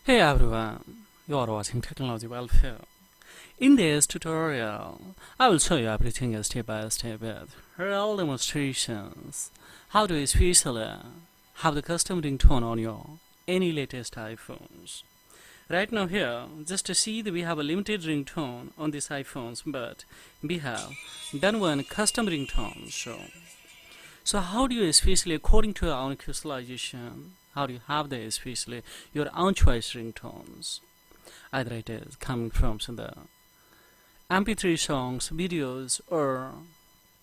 Hey everyone, you are watching Technology Welfare. In this tutorial, I will show you everything step by step with real demonstrations. How to especially have the custom ringtone on your any latest iPhones. Right now here, just to see that we have a limited ringtone on these iPhones, but we have done one custom ringtone. So how do you especially according to your own customization? How do you have the especially your own choice ringtones? Either it is coming from the MP3 songs, videos, or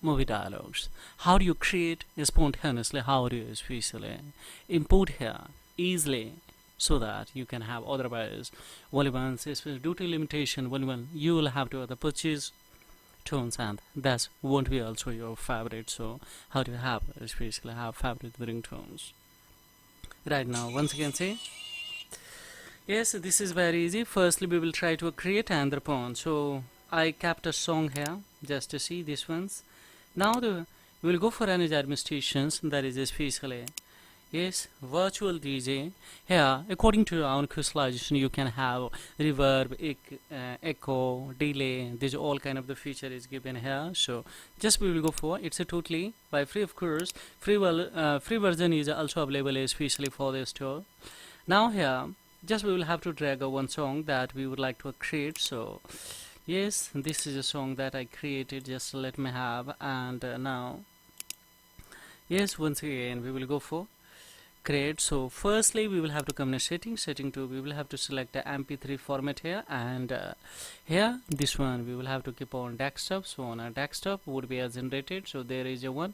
movie dialogues. How do you create spontaneously? How do you especially import here easily so that you can have otherwise only once, especially due to limitation, only one you will have to purchase tones and that won't be also your favorite. So how do you have especially have favorite ringtones? Right now, once again say yes, this is very easy. Firstly, we will try to create another pawn. So I kept a song here just to see these ones. Now we will go for any administrations that is especially yes virtual DJ. Here according to your own customization you can have reverb, echo, delay. These all kind of the feature is given here. So just we will go for it's a totally by free of course. Free version is also available especially for the store. Now here just we will have to drag one song that we would like to create. So yes, this is a song that I created, just let me have. And now yes, once again we will go for create. So firstly we will have to come to setting 2 we will have to select the mp3 format here, and here this one we will have to keep on desktop. So on a desktop would be generated. So there is a one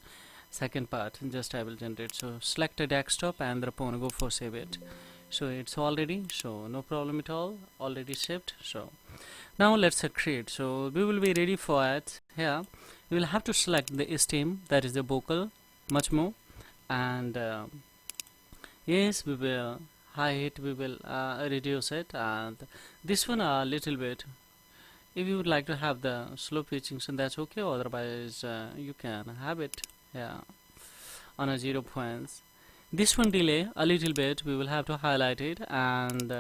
second part just I will generate. So select a desktop and upon go for save it. So it's already, so no problem at all, already saved. So now let's create. So we will be ready for it. Here we will have to select the stem, that is the vocal much more, and yes, we will height, we will reduce it, and this one a little bit. If you would like to have the slow pitching, so that's okay, otherwise you can have it on a 0 points. This one delay a little bit, we will have to highlight it, and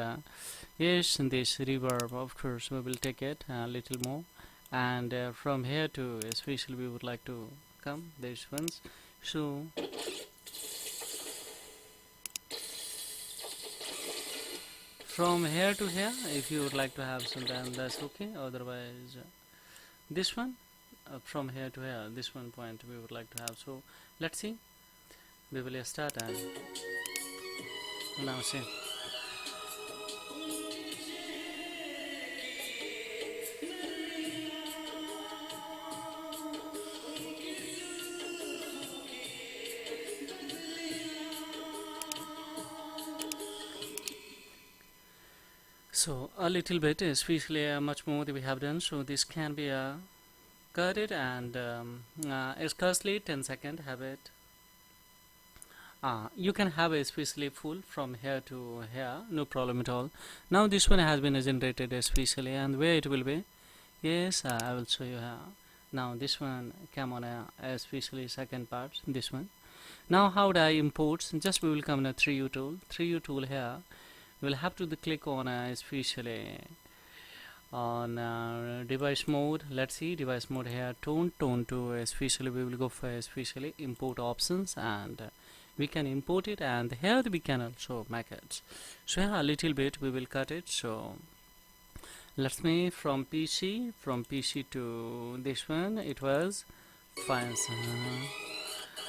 yes, this reverb of course we will take it a little more, and from here to especially we would like to come these ones. So from here to here if you would like to have some time, that's okay, otherwise this one from here to here, this one point we would like to have. So let's see, we will start and now see. So a little bit, especially much more that we have done. So this can be cutted and scarcely 10 seconds have it. You can have especially full from here to here, no problem at all. Now this one has been generated especially, and where it will be, yes, I will show you here. Now this one came on especially second part, this one. Now how do I import? Just we will come in a 3U tool here. We will have to click on especially on device mode. Let's see device mode here, tone to especially we will go for especially import options, and we can import it, and here we can also make it. So here a little bit we will cut it. So let's me from PC to this one, it was fine.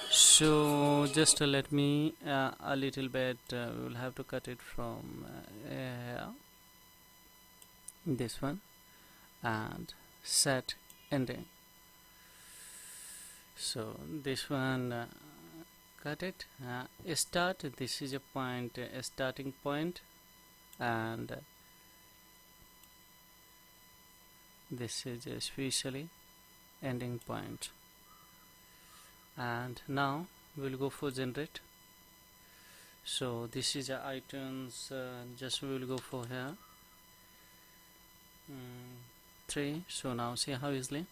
So just let me a little bit we will have to cut it from here, this one, and set ending. So this one cut it, start, this is a point, a starting point, and this is especially ending point. And now we'll go for generate. So this is iTunes, just we will go for here 3. So now see how easily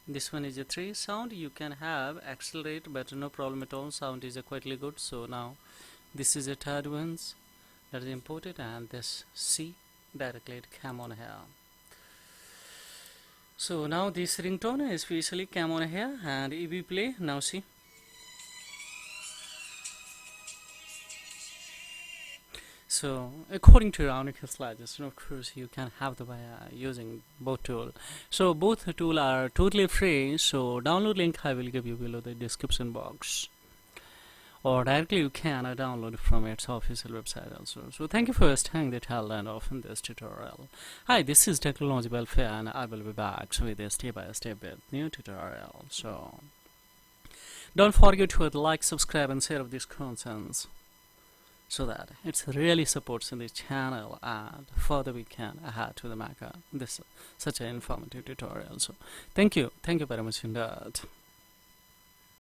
this one is a 3 sound. You can have accelerate, but no problem at all, sound is quite good. So now this is a third ones, that is imported, and this C directly it came on here. So now this ringtone is visually came on here, and if we play now, see. So according to your own slides, of course you can have the way using both tool. So both tool are totally free. So download link I will give you below the description box, or directly you can download it from its official website also. So thank you for staying the till end of this tutorial. Hi, this is Technology Welfare, and I will be back with a step-by-step new tutorial. So don't forget to like, subscribe, and share of these contents, so that it really supports in the channel, and further we can add to the make this such an informative tutorial. So thank you very much in that.